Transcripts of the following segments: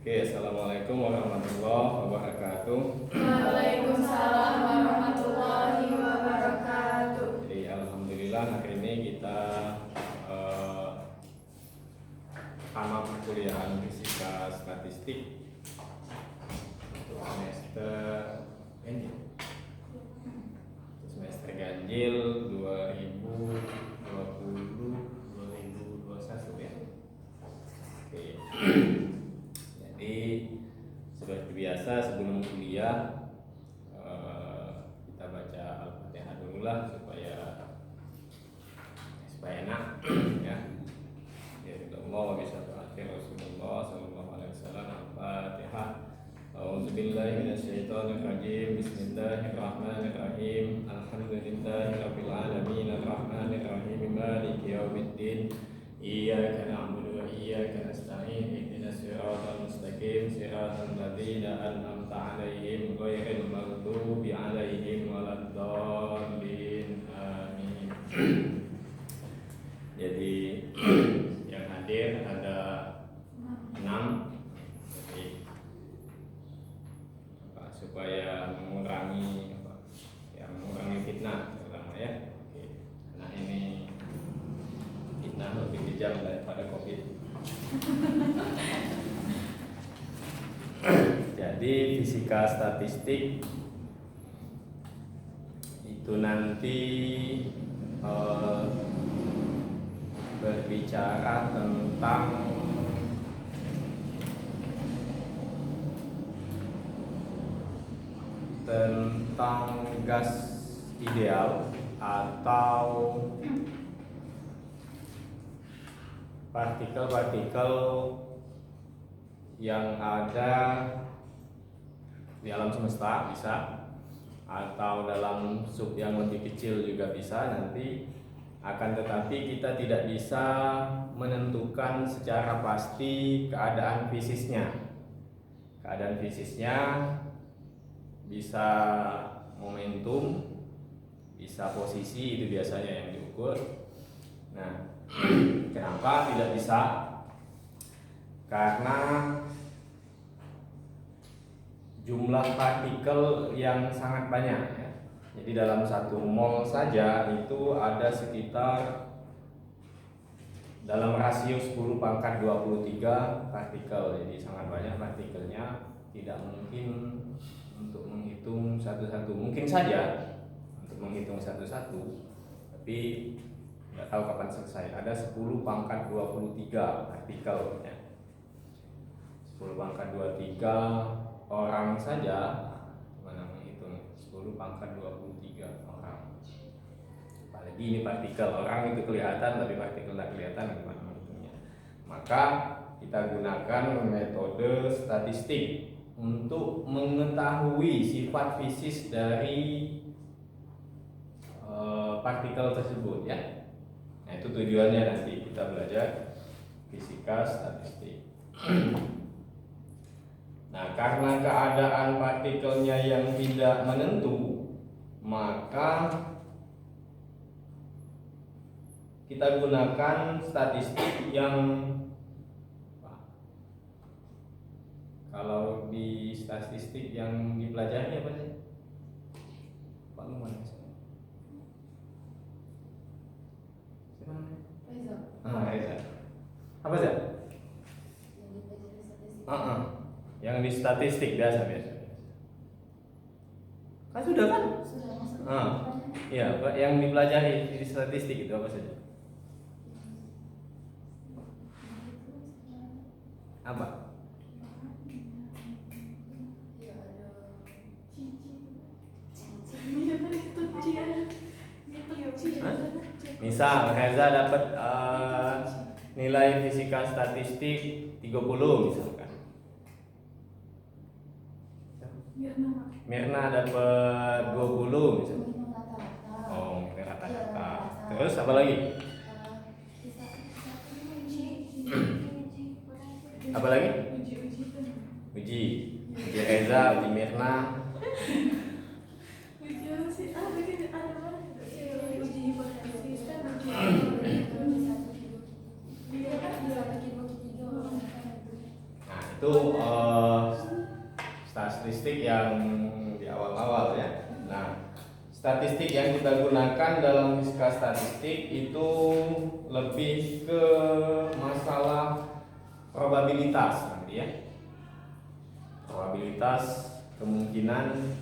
Oke, assalamualaikum warahmatullahi wabarakatuh. Waalaikumsalam warahmatullahi wabarakatuh. Jadi alhamdulillah hari ini kita tamat perkuliahan fisika statistik untuk semester ganjil 2020-2021 ya. Oke. Jadi seperti biasa sebelum kuliah kita baca Al-Fatihah dulu lah supaya enak ya. Ya Allah wa bisyafa'ati Rasulullah sallallahu alaihi wasallam. Al-Fatihah. A'udzubillahi minasyaitonir rajim. Bismillahirrahmanirrahim. Alhamdulillahirabbil alamin arrahmanir rahim maliki yaumiddin. Iyyaka na'budu wa iyyaka nasta'in ihdinas siratal mustaqim siratal ladzina an'amta 'alaihim ghairil maghdubi 'alaihim waladdallin amin. Jadi yang hadir ada 6. Jadi supaya mengurangi fitnah terutama ya. Oke. Nah ini fitnah lebih kejam daripada COVID. Jadi fisika statistik itu nanti berbicara tentang gas ideal atau partikel-partikel yang ada di alam semesta bisa, atau dalam sub yang lebih kecil juga bisa nanti. Akan tetapi kita tidak bisa menentukan secara pasti keadaan fisisnya. Keadaan fisisnya bisa momentum, bisa posisi, itu biasanya yang diukur. Nah, kenapa tidak bisa? Karena jumlah partikel yang sangat banyak ya. Jadi dalam 1 mol saja itu ada sekitar dalam rasio 10 pangkat 23 partikel. Jadi sangat banyak partikelnya, tidak mungkin untuk menghitung satu-satu. Mungkin saja untuk menghitung satu-satu, tapi nggak tahu kapan selesai. Ada 10 pangkat 23 partikel ya. 10 pangkat 23 orang saja, gimana menghitung 10 pangkat 23 orang. Apalagi ini partikel, orang itu kelihatan tapi partikel tidak kelihatan, gimana menghitungnya. Maka kita gunakan metode statistik untuk mengetahui sifat fisis dari partikel tersebut ya. Nah itu tujuannya nanti kita belajar fisika statistik. Nah karena keadaan partikelnya yang tidak menentu, maka kita gunakan statistik yang, kalau di statistik yang dipelajari apa sih? Pak Luman. Reza. Apa sih? Yang di statistik biasa. Kan sudah kan? Iya, yang dipelajari di statistik itu apa saja? Apa? Misal Reza dapat nilai fisika statistik 30 misalkan. Mirna dapat 20 misalkan. Oh, ini rata-rata. Terus apa lagi? Apa lagi? Uji Reza, uji Mirna. Itu statistik yang di awal-awal ya. Nah, statistik yang kita gunakan dalam fisika statistik itu lebih ke masalah probabilitas nanti ya. Probabilitas, kemungkinan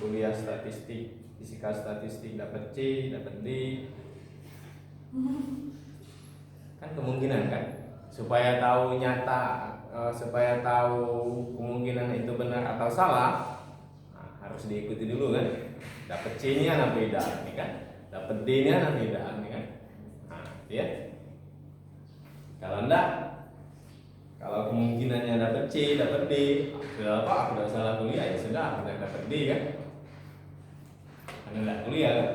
kuliah statistik, fisika statistik dapat C, dapat D. Kan kemungkinan kan, supaya tahu supaya tahu kemungkinan itu benar atau salah, nah, harus diikuti dulu kan. Dapat C-nya apa tidak nih kan, dapat D-nya apa tidak nih kan. Nah, ya. Kalau enggak, kalau kemungkinannya dapat C, dapat D, sudah apa? Aku udah salah kuliah ya sudah, udah dapat D kan. Karena enggak kuliah kan.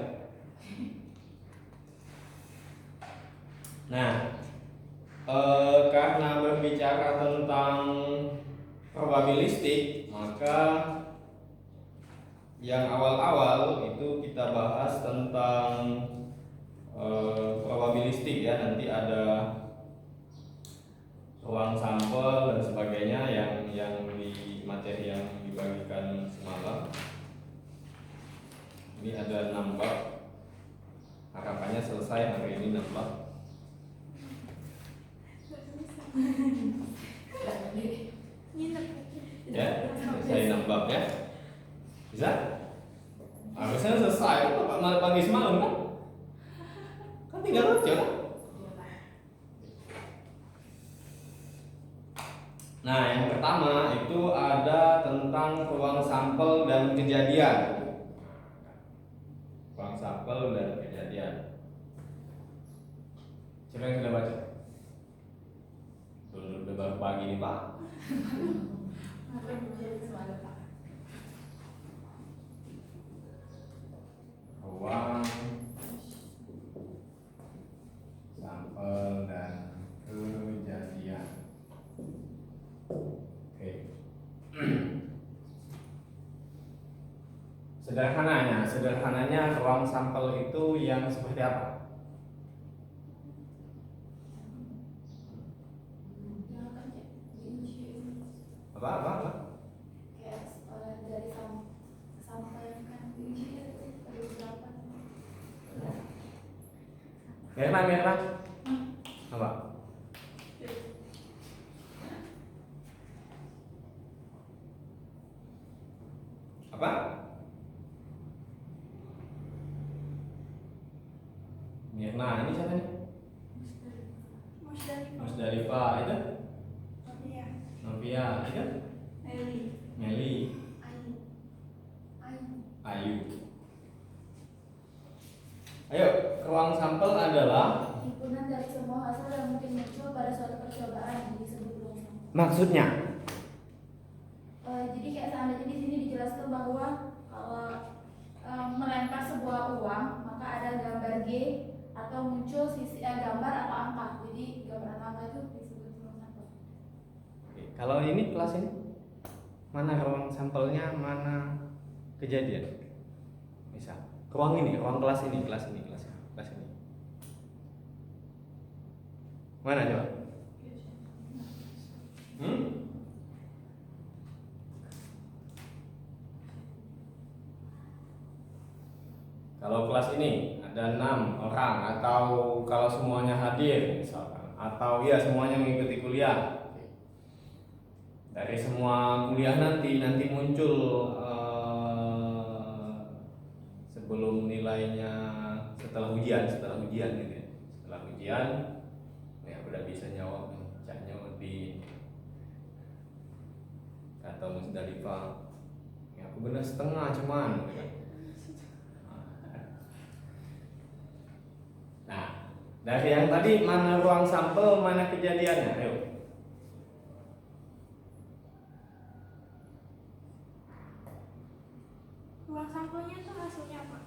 Nah, karena berbicara tentang probabilistik, maka yang awal-awal itu kita bahas tentang probabilistik ya. Nanti ada ruang sampel dan sebagainya yang di materi yang dibagikan semalam. Ini ada 6 bab. Harapannya selesai hari ini 6 bab. Ya, selesai 6 bab ya. Bisa? Harusnya selesai. Pak malam pagi semalam kan? Kan tinggal baca. Nah, yang pertama itu ada tentang ruang sampel dan kejadian. Ruang sampel dan kejadian. Siapa yang sudah baca? Udah baru pagi nih Pak. Ruang sampel dan kejadian. Oke. Sederhananya ruang sampel itu yang seperti apa? Apa? Kayak dari sampai kan uji ada berapa? Mirna. Apa? Apa? Mirna, ini siapa nih? Musdalifah, itu? Novia, itu? Meli. Ayu. Ayo, ruang sampel adalah himpunan dari semua hasil yang mungkin muncul pada suatu percobaan disebut ruang sampel. maksudnya. Jadi kayak seandainya di sini dijelaskan bahwa kalau melempar sebuah uang maka ada gambar G atau muncul sisi gambar atau angka. Jadi gambar atau angka itu disebut ruang sampel. Kalau ini kelas ini mana ruang sampelnya, mana kejadian? Misal ruang ini, ruang kelas ini. Mana coba? Kalau kelas ini ada 6 orang atau kalau semuanya hadir misalkan, atau ya semuanya mengikuti kuliah. Dari semua kuliah nanti muncul sebelum nilainya setelah ujian gitu ya. Setelah ujian ya udah bisa jawab di atau Musdalifah. Ya aku benar setengah cuman gitu kan. Nah, dari yang tadi mana ruang sampel, mana kejadiannya? Ayo. Ruang sampelnya tuh hasilnya apa?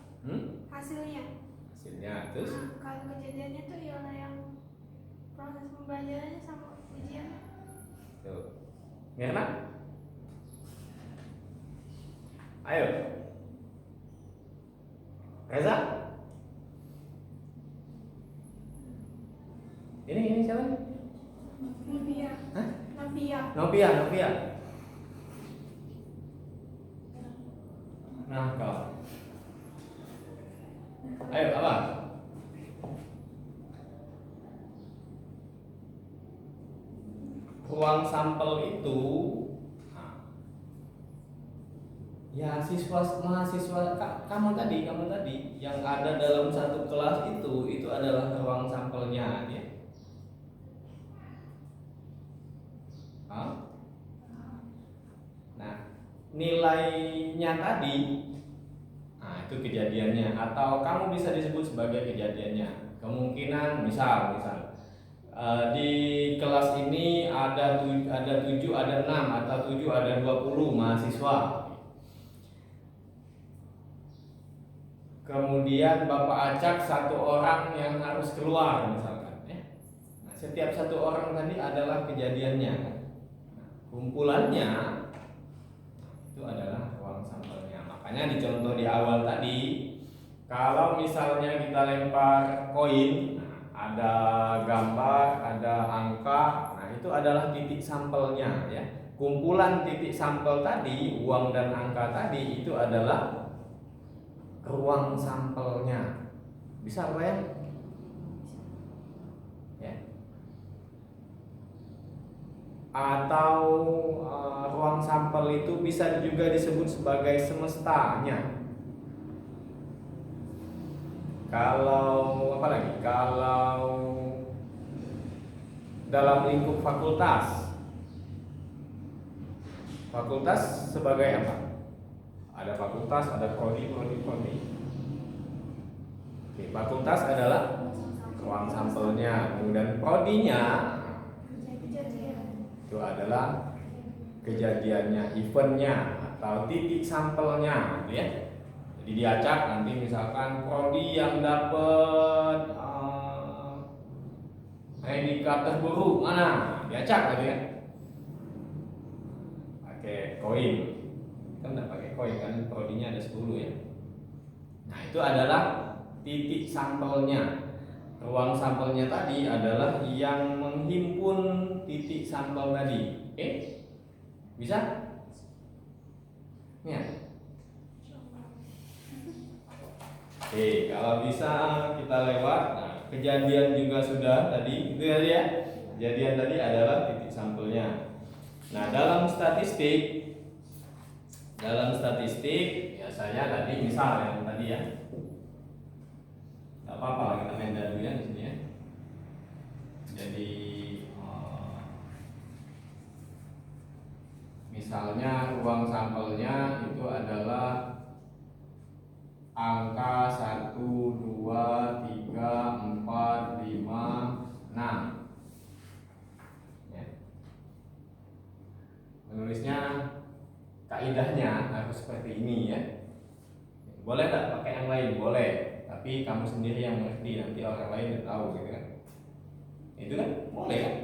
Hasilnya Terus? kalau kejadiannya tuh yang proses pembelajarannya sama ujian. Tuh. Mirna? Ayo. Reza? Ini siapa nih? Novia. Hah? Novia. Novia. Nah, kau. Ayo, apa? Ruang sampel itu, ya mahasiswa kamu tadi yang ada dalam satu kelas itu adalah ruang sampelnya ya. Nah, nilainya tadi, nah itu kejadiannya, atau kamu bisa disebut sebagai kejadiannya. Kemungkinan misal di kelas ini ada 7, ada 6, atau 7 ada 20 mahasiswa. Kemudian Bapak acak satu orang yang harus keluar misalkan ya. Nah, setiap satu orang tadi adalah kejadiannya. Nah, kumpulannya itu adalah ruang sampelnya. Makanya di contoh di awal tadi, kalau misalnya kita lempar koin, ada gambar, ada angka, nah itu adalah titik sampelnya ya. Kumpulan titik sampel tadi, uang dan angka tadi itu adalah ruang sampelnya. Bisa bayang? Ya. Atau ruang sampel itu bisa juga disebut sebagai semestanya. Kalau apa lagi? Kalau dalam lingkup fakultas sebagai apa? Ada fakultas, ada prodi. Oke, fakultas adalah ruang sampelnya, kemudian prodinya itu adalah kejadiannya, eventnya atau titik sampelnya, ya. Jadi diacak nanti misalkan prodi yang dapat indikator buruk mana, diacak gitu ya. Pakai koin. Kita tidak pakai koin kan, prodinya ada 10 ya. Nah, itu adalah titik sampelnya. Ruang sampelnya tadi adalah yang menghimpun titik sampel tadi. Bisa? Ya. Oke, kalau bisa kita lewat. Nah, kejadian juga sudah tadi, itu ya. Kejadian tadi adalah titik sampelnya. Nah, dalam statistik biasanya tadi misal yang tadi ya. Gak apa-apa kita main dadu ya di sini ya. Jadi misalnya ruang sampelnya itu adalah angka 1, 2, 3, 4, 5, 6 ya. Menulisnya kaidahnya harus seperti ini ya. Boleh tak pakai yang lain? Boleh, tapi kamu sendiri yang mengerti, nanti orang lain tidak tahu gitu kan. Itu kan boleh kan?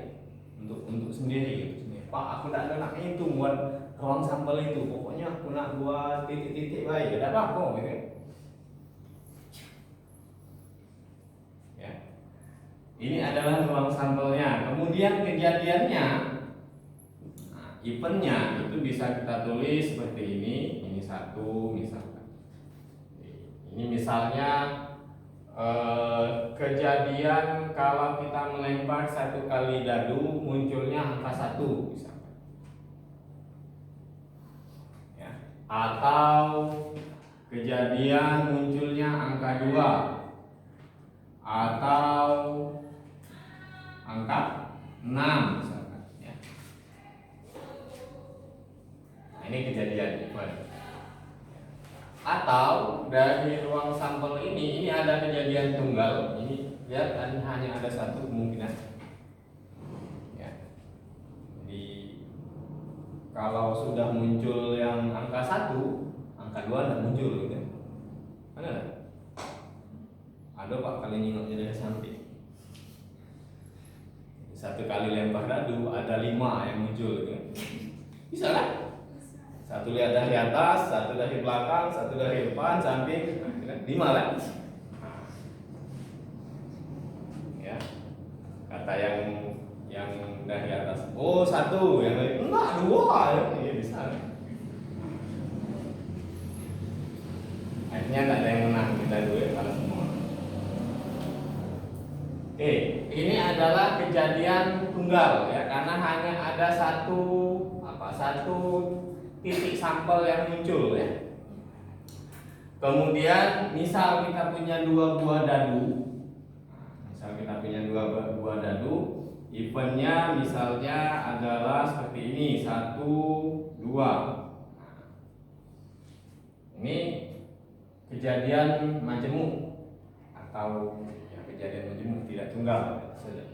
Untuk sendiri gitu. Pak, aku tidak ada nak itu buat ruang sampel itu. Pokoknya aku nak buat titik-titik baik. Tidak apa-apa gitu kan. Ya. Ini adalah ruang sampelnya. Kemudian kejadiannya, nah, eventnya itu bisa kita tulis seperti ini. Ini satu misalkan. Ini misalnya kejadian kalau kita melempar 1 kali dadu munculnya angka 1 misalkan. Ya. Atau kejadian munculnya angka 2 atau angka 6 misalkan ya. Nah, ini kejadian event. Atau dari ruang sampel ini ada kejadian tunggal. Ini lihat hanya ada satu kemungkinan ya. Jadi kalau sudah muncul yang angka 1, angka 2 tidak muncul gitu. Ada? Ada Pak, kali nengoknya dari samping. 1 kali lempar dadu ada 5 yang muncul gitu. Bisa kan? 1 lihat dari atas, 1 dari belakang, 1 dari depan, samping, 5 kan? Ya, kata yang dari atas. Oh, 1 satu, yang lain enggak dua, ya bisa. Akhirnya nggak ada yang menang, kita dulu ya kalau semua. Oke, ini adalah kejadian tunggal ya, karena hanya ada satu titik sampel yang muncul ya. Kemudian misal kita punya dua buah dadu, eventnya misalnya adalah seperti ini, 1, 2. Ini kejadian majemuk atau ya, kejadian majemuk tidak tunggal saja.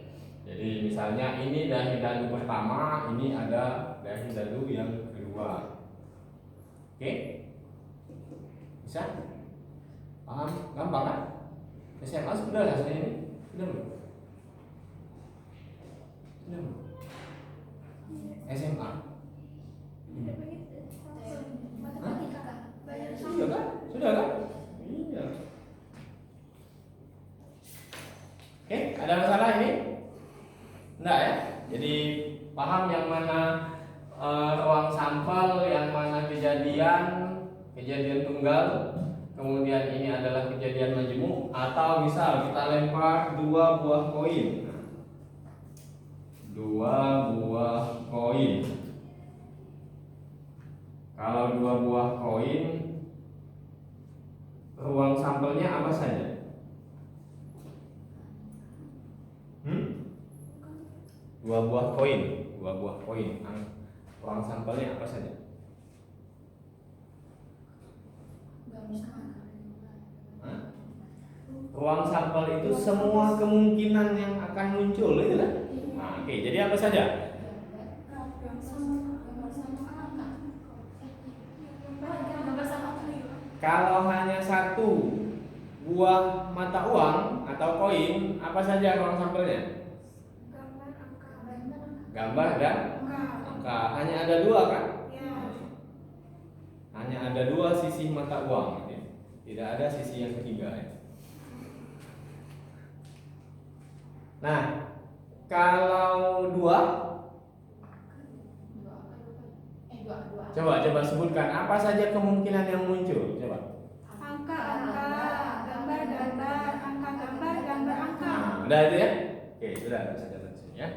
Jadi misalnya ini dahi dadu pertama, ini ada dahi dadu yang kedua. Oke? Bisa? Paham? Gampang kan? SMA sudah rasanya ini? Sudah belum? Sudah belum? SMA? Sudah kan? Sudah kan? Iya. Oke, ada masalah ini? Enggak ya? Jadi paham yang mana ruang sampel, yang mana kejadian tunggal, kemudian ini adalah kejadian majemuk, atau misal kita lempar dua buah koin. Kalau dua buah koin, ruang sampelnya apa saja? Dua buah koin. Ruang sampelnya apa saja? Ruang sampel itu semua kemungkinan yang akan muncul, itu kan? Nah, oke, jadi apa saja? Kalau hanya satu buah mata uang atau koin, apa saja ruang sampelnya? Gambar dan angka. Hanya ada dua kan? Hanya ada dua sisi mata uang, ya. Tidak ada sisi yang ketiga ya. Nah, kalau dua, coba sebutkan apa saja kemungkinan yang muncul. Coba. Angka, gambar, angka. Nah, udah itu ya? Oke, sudah bisa catat sini ya.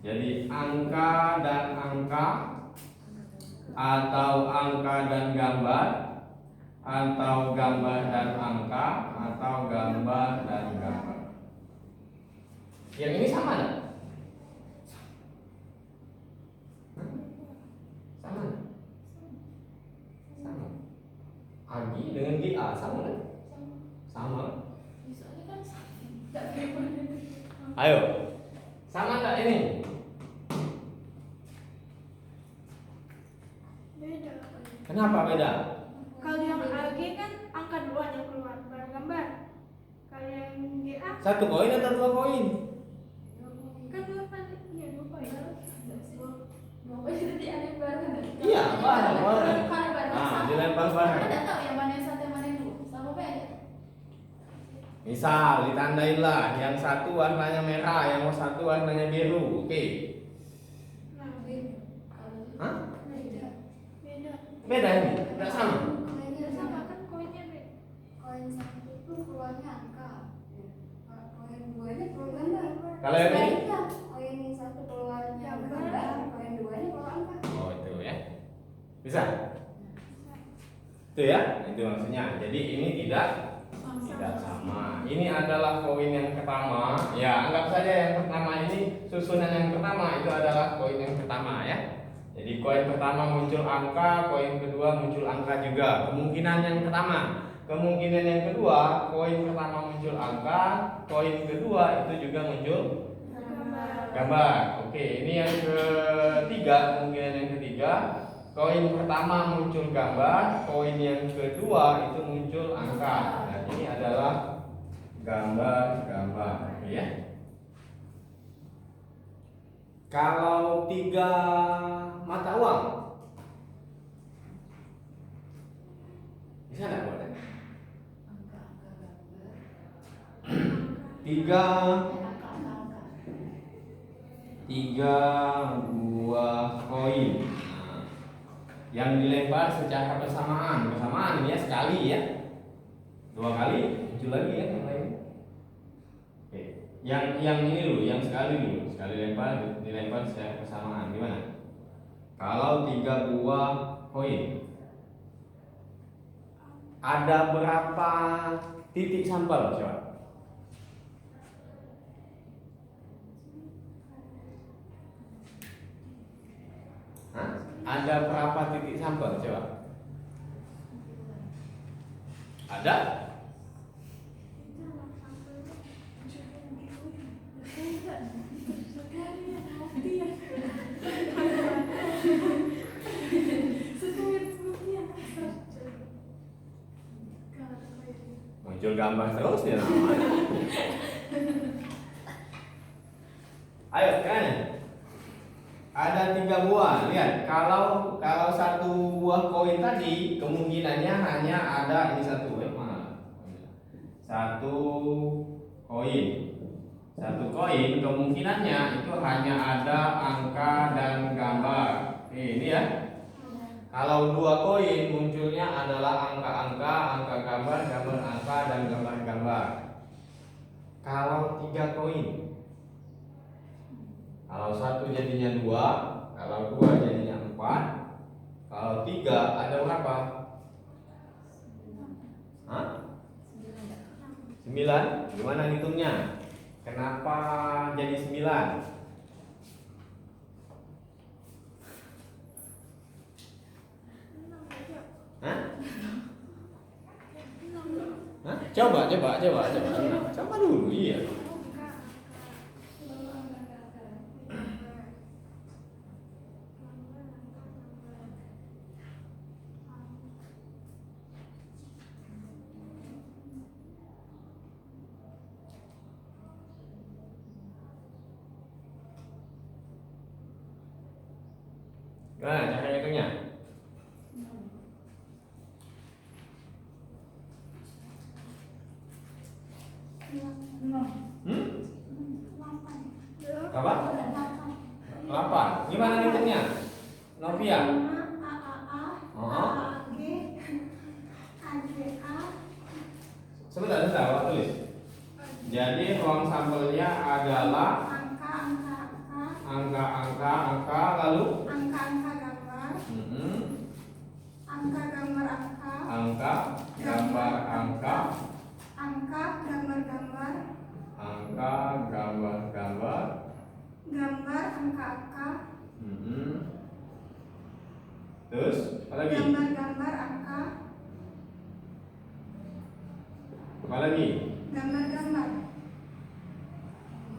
Jadi angka dan angka, atau angka dan gambar, atau gambar dan angka, atau gambar dan gambar. Yang ini sama nggak? Sama. Agi dengan GA sama kan? Sama. Ayo, sama nggak ini? Beda. Kenapa beda? Kalau yang AG kan angka 2 yang keluar pada gambar. Kalau yang GA Satu koin atau dua koin? kan 2 kan, iya 2 poin. Iya, bareng. Nah, dilempar bareng. Ada tahu yang mana yang satu yang mana yang dua? Sama beda. Misal ditandain lah, yang satu warnanya merah, yang satu warnanya biru. Oke. Hah? Beda. Beda ini? Tidak sama? Sama kan koinnya beda. Koin satu itu keluarnya angka, koin duanya keluar gambar. Kalau yang ini? Koin satu keluarnya gambar, koin duanya keluar angka. Oh itu ya. Bisa? Itu ya? Itu maksudnya. Jadi ini tidak sama. Ini adalah koin yang pertama. Ya, anggap saja yang pertama ini susunan yang pertama itu adalah koin yang pertama ya. Jadi koin pertama muncul angka, koin kedua muncul angka juga. Kemungkinan yang pertama. Kemungkinan yang kedua, koin pertama muncul angka, koin kedua itu juga muncul gambar. Oke, ini yang ketiga, kemungkinan yang ketiga, koin pertama muncul gambar, koin yang kedua itu muncul angka. Nah, ini adalah gambar-gambar, ya. Kalau 3 mata uang, bisa nggak buat? 3 tiga buah koin. Nah, yang dilempar secara bersamaan ini ya, sekali ya, 2 kali muncul lagi ya yang lain. Oke, yang ini dulu, yang sekali lempar dilempar secara bersamaan gimana? Kalau 3 buah koin, ada berapa titik sampel coba? Hah? Ada berapa titik sampel coba? Ada? Muncul gambar terus ya namanya. Ayo kan? Ada 3 buah. Lihat, kalau 1 buah koin tadi kemungkinannya hanya ada ini 1 ya, mana? 1 koin. 1 koin kemungkinannya itu hanya ada angka dan gambar. Ini ya. Kalau 2 koin munculnya adalah angka-angka, angka gambar, gambar angka dan gambar-gambar. Kalau 3 koin, kalau 1 jadinya 2, kalau 2 jadinya 4, kalau 3 ada berapa? Hah? 9? Gimana hitungnya? Kenapa jadi 9? Hah? Hah? Coba dulu, iya. Nah, cara hitungnya. Apa? 8. Gimana hitungnya? Novia. Sebentar, Pak tulis. Jadi ruang sampelnya adalah angka, lalu Angka-angka gambar. Angka gambar angka. Angka, gambar angka. Angka gambar-gambar. Angka, gambar-gambar. Gambar angka-angka. Terus apa lagi? Gambar-gambar angka. Apa lagi? Gambar-gambar.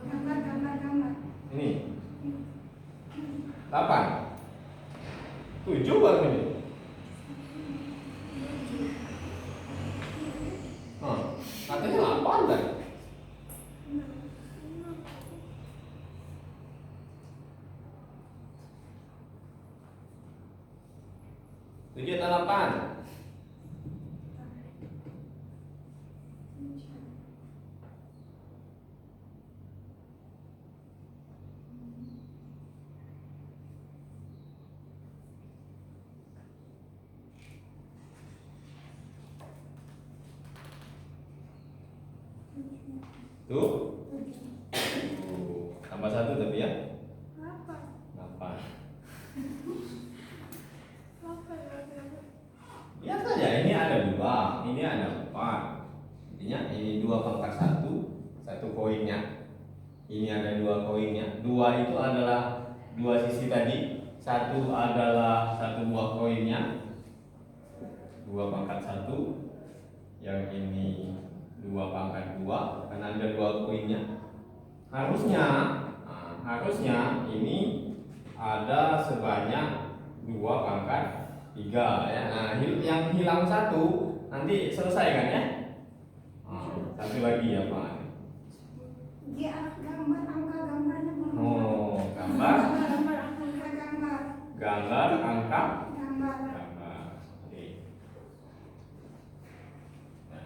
Gambar-gambar. Ini 8. 7 baru ini. Katanya 8 tadi. Tujuh atau 8? Tuh. Tambah 1 tapi ya. 8. Ya saja, ini ada 2, ini ada 4. Intinya ini 2 pangkat 1 koinnya. Ini ada 2 koinnya. 2 itu adalah 2 sisi tadi. 1 adalah 1 buah koinnya. 2 pangkat 1. Yang ini 2 pangkat 2 karena ada 2 koinnya. Harusnya ini ada sebanyak 2 pangkat 3 ya. Nah, yang hilang 1 nanti selesai kan ya? Satu lagi ya Pak. Dia gambar angka gambarnya. Oh, gambar angka gambar. Oke. Nah.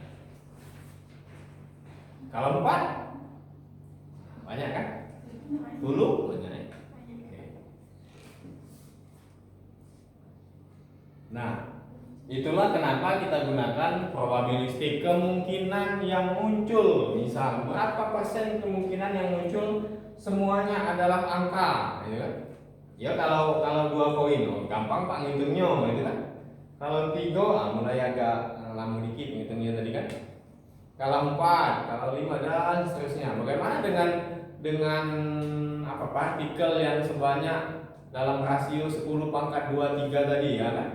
Kalau 4 banyak kan? Dulu banyak. Itulah kenapa kita gunakan probabilistik, kemungkinan yang muncul. Misal berapa persen kemungkinan yang muncul, semuanya adalah angka, gitu kan? Ya kalau dua koin, gampang Pak ngitungnya, gitu kan? Kalau tiga, mulai agak lama dikit ngitungnya tadi kan? Kalau 4, kalau 5 dan seterusnya. Bagaimana dengan apa partikel yang sebanyak dalam rasio 10 pangkat 23 tadi, ya kan?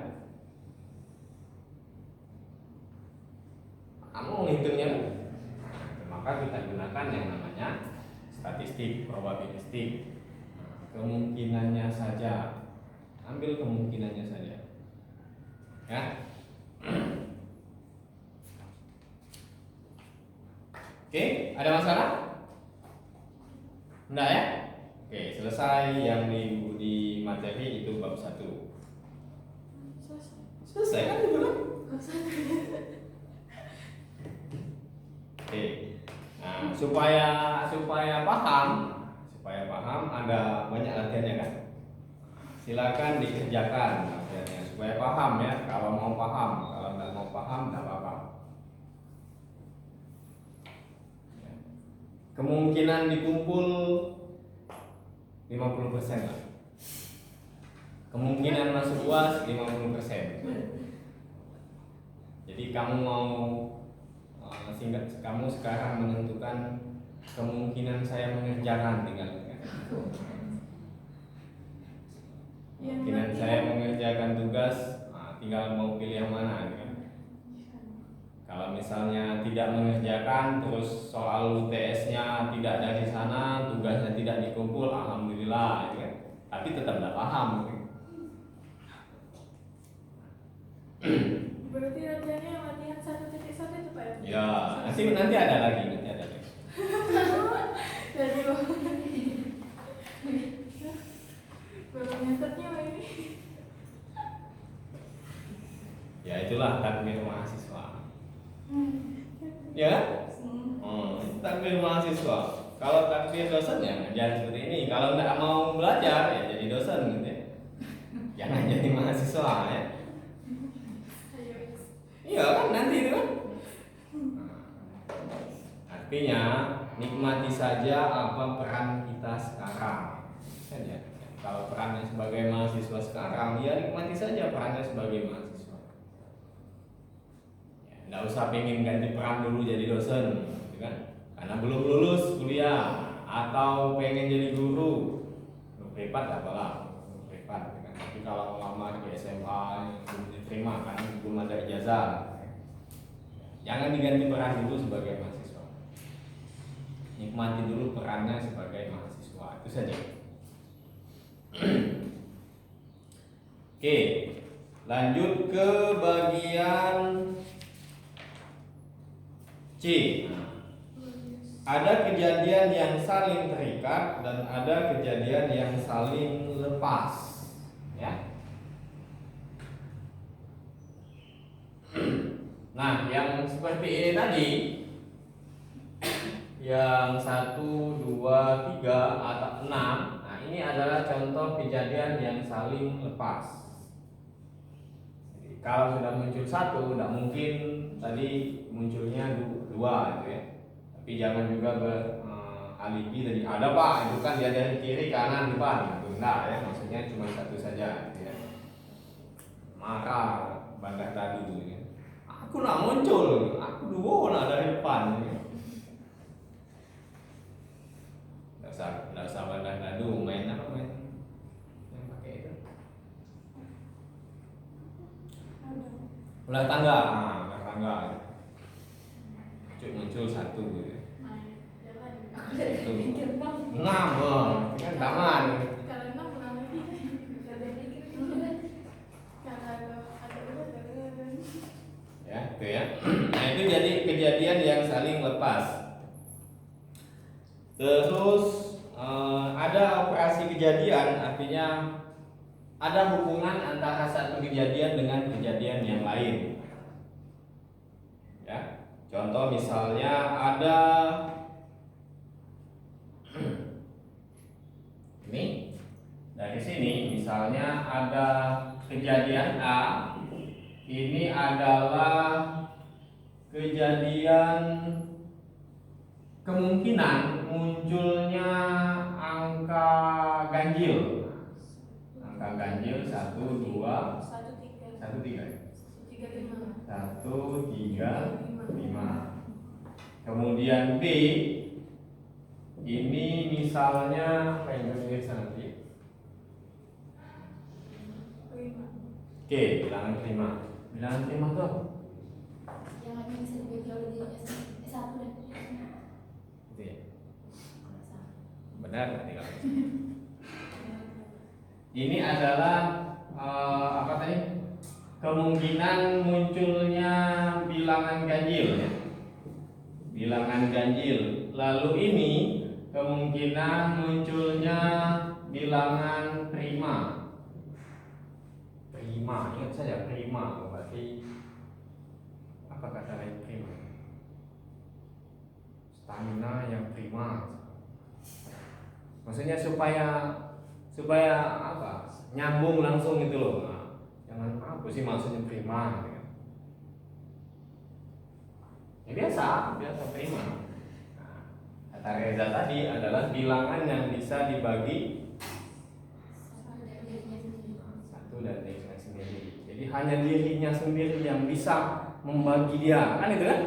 Kamu menghitungnya, maka kita gunakan yang namanya statistik, probabilistik. Kemungkinannya saja, ambil kemungkinannya saja, ya. Oke, ada masalah? Enggak ya? Oke, selesai yang di materi itu bab 1. Selesai kan itu kan? Oke. Nah, supaya paham ada banyak latihannya kan? Silakan dikerjakan latihannya supaya paham ya. Kalau mau paham, kalau nggak mau paham nggak apa-apa. Kemungkinan dikumpul 50% lah. Kemungkinan masuk UAS 50%. Jadi kamu mau sehingga kamu sekarang menentukan kemungkinan saya mengerjakan tinggal kemungkinan saya mengerjakan tugas, tinggal mau pilih yang mana kan? Kalau misalnya tidak mengerjakan terus soal UTS-nya tidak dari sana, tugasnya tidak dikumpul, alhamdulillah kan? Tapi tetap tidak paham kan? Berarti latihannya latihan 1.1 itu Pak ya? Ya, nanti ada lagi. Jadi baru nyatetnya ini. Ya itulah takdir mahasiswa. Ya? Itu takdir mahasiswa. Kalau takdir dosen ya ngajar seperti ini. Kalau nggak mau belajar ya jadi dosen gitu ya. Jangan jadi mahasiswa ya. Iya kan nanti itu kan. Artinya nikmati saja apa peran kita sekarang. Kan ya. Kalau perannya sebagai mahasiswa sekarang, ya nikmati saja perannya sebagai mahasiswa. Ya, nggak usah pengen ganti peran dulu jadi dosen, gitu kan? Karena belum lulus kuliah atau pengen jadi guru, privat apalah, privat. Gitu kan? Tapi kalau lama di SMA belum diterima kan belum ada ijazah. Jangan diganti peran dulu sebagai mahasiswa. Nikmati dulu perannya sebagai mahasiswa. Itu saja. Oke, lanjut ke bagian C. Ada kejadian yang saling terikat dan ada kejadian yang saling lepas, ya. Nah, yang seperti ini tadi, yang 1, 2, 3 atau 6. Nah, ini adalah contoh kejadian yang saling lepas. Jadi, kalau sudah muncul 1, tidak mungkin tadi munculnya 2 gitu ya. Tapi jangan juga alibi tadi ada Pak, itu kan dia dari kiri, kanan, depan gitu. Enggak ya, maksudnya cuma 1 saja gitu ya. Maka bandar tadi gitu ya. Aku nak muncul, aku 2 nak dari depan gitu. Nggak usah bandar dadu, main apa main yang pakai itu ular tangga, ular tangga muncul 1 gitu. Ngam, kan taman. Kalau enam kurang lebih. Ya, itu ya. Nah, itu jadi kejadian yang saling lepas. Terus ada operasi kejadian, artinya ada hubungan antara satu kejadian dengan kejadian yang lain. Ya, contoh misalnya ada ini dari sini, misalnya ada kejadian A ini adalah kejadian kemungkinan munculnya angka ganjil. Angka ganjil 1, 2, 1, 3. 1, 3, 5. Kemudian B ini misalnya apa yang tulis nanti? Oke, bilangan prima. Bilangan prima tuh apa? Yang hanya bisa dibagi oleh dirinya sendiri. Satu dan Gitu ya. Benar nggak kalau ini adalah apa tadi? Kemungkinan munculnya bilangan ganjil ya. Bilangan ganjil. Lalu ini kemungkinan munculnya bilangan prima. Prima, ingat saja prima berarti apa kata lain prima? Stamina yang prima. Maksudnya supaya apa? Nyambung langsung gitu loh. Nah, jangan apa sih maksudnya prima gitu kan. Ya biasa prima. Nah, kata Reza tadi adalah bilangan yang bisa dibagi satu dan dirinya sendiri. Jadi hanya dirinya sendiri yang bisa membagi dia, kan itu kan?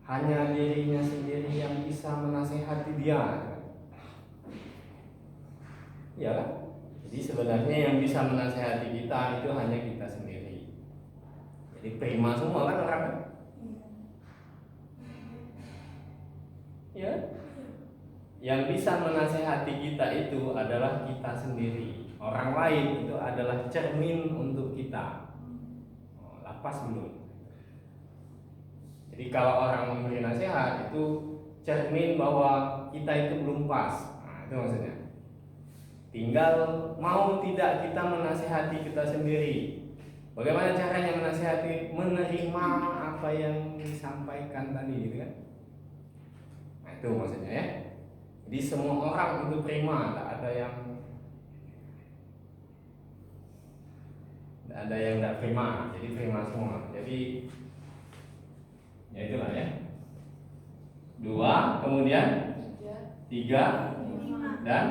Hanya dirinya sendiri yang bisa menasehati dia. Ya kan? Jadi sebenarnya yang bisa menasehati kita itu hanya kita sendiri. Jadi prima semua kan orang kan? Ya. Yang bisa menasehati kita itu adalah kita sendiri. Orang lain itu adalah cermin untuk kita. Lapas dulu. Jadi kalau orang memberi nasihat itu cermin bahwa kita itu belum pas. Nah, itu maksudnya. Tinggal mau tidak kita menasehati kita sendiri. Bagaimana caranya menasehati? Menerima apa yang disampaikan tadi, gitu kan? Nah, itu maksudnya ya. Jadi semua orang itu prima, tak ada yang tidak prima. Jadi prima semua. Jadi ya itulah ya. 2, kemudian 3 dan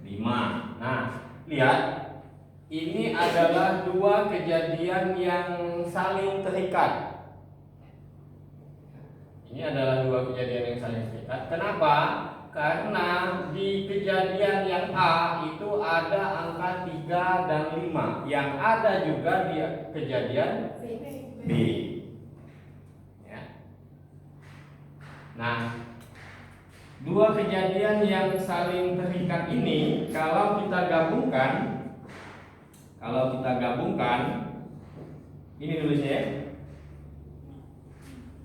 5. Nah, lihat. Ini adalah dua kejadian yang saling terikat. Ini adalah dua kejadian yang saling terikat. Kenapa? Karena di kejadian yang A itu ada angka 3 dan 5. Yang ada juga di kejadian B. Ya. Nah, dua kejadian yang saling terikat ini kalau kita gabungkan, ini tulisnya ya.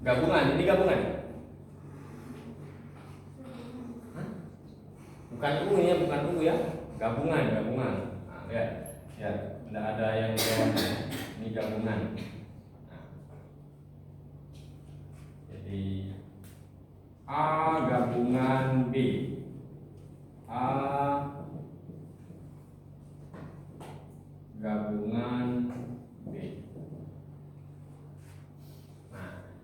Gabungan, ini gabungan. Hah? Bukan U ya, bukan U ya. Gabungan. Nah, lihat. Ya, tidak ada yang di bawahnya. Ini gabungan. Nah. Jadi A gabungan B. A gabungan B. Nah,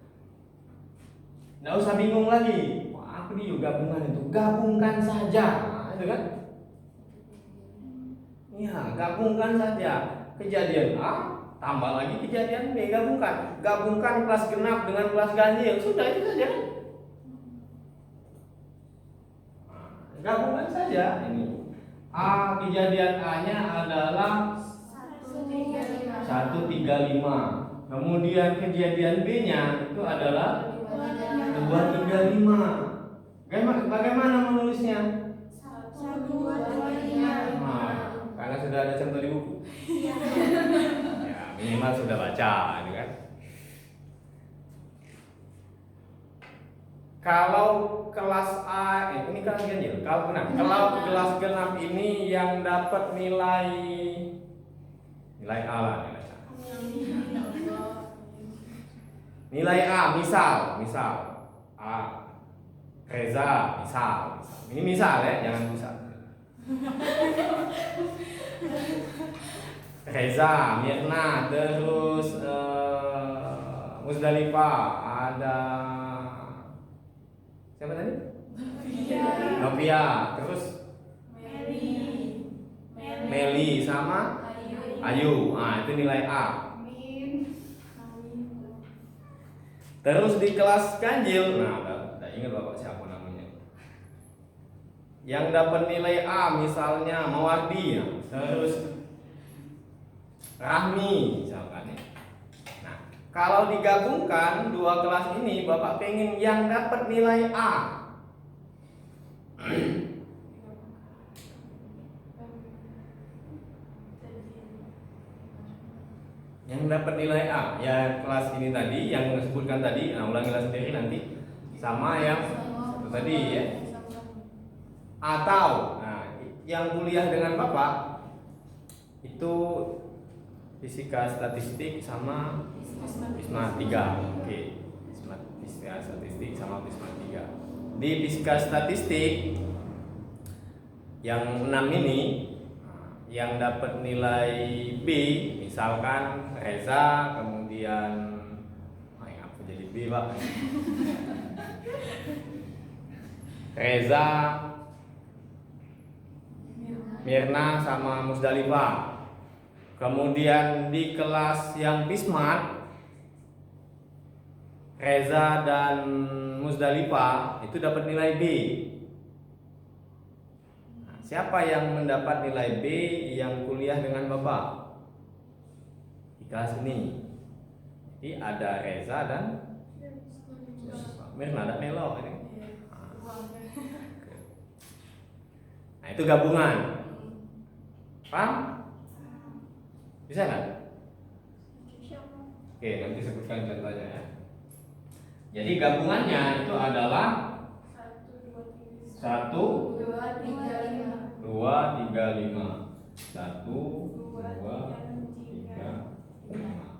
nggak usah bingung lagi. Wah, apa nih gabungan itu? Gabungkan saja, nah, itu kan? Ya, gabungkan saja. Kejadian A tambah lagi kejadian B, gabungkan. Gabungkan kelas genap dengan kelas ganjil, sudah itu saja. Nah, gabungkan saja ini. A kejadian A-nya adalah 135. Kemudian kejadian B-nya itu adalah 235. Bagaimana menulisnya? 1, 2, 3. Nah, karena sudah ada contoh di buku. Ya, minimal sudah baca, gitu kan? Kalau kelas A, ini kelas ganjil. Kalau kelas genap ini yang dapat nilai A lah, nilai A, misal A Reza, misal. Ini misal ya, jangan misal. Reza, Mirna, terus Musdalifah, ada siapa tadi? Novia, terus Meli sama Ayu. Nah, itu nilai A. Terus di kelas ganjil, nah udah ingat Bapak siapa namanya. Yang dapat nilai A misalnya Mawardi, ya. Terus Rahmi misalkan ya. Nah, kalau digabungkan dua kelas ini, Bapak pengen yang dapat nilai A. Yang dapat nilai A, ya kelas ini tadi yang disebutkan tadi, nah ulangilah sendiri nanti sama yang satu tadi ya. Atau, nah yang kuliah dengan Bapak itu fisika statistik sama Fisma 3. Oke. Fisika statistik sama Fisma 3. Di fisika statistik yang 6 ini yang dapat nilai B misalkan Reza, kemudian apa jadi B Pak? Reza, Mirna sama Musdalifah. Kemudian di kelas yang Bismat, Reza dan Musdalifah itu dapat nilai B. Nah, siapa yang mendapat nilai B yang kuliah dengan Bapak di kelas ini? Jadi ada Reza dan Mirna, ada Melo ini. Nah, itu gabungan. Paham? Bisa nggak? Oke, nanti sebutkan contohnya ya. Jadi gabungannya itu adalah 1, 2, 3, 5. 1, 2, 3, 5.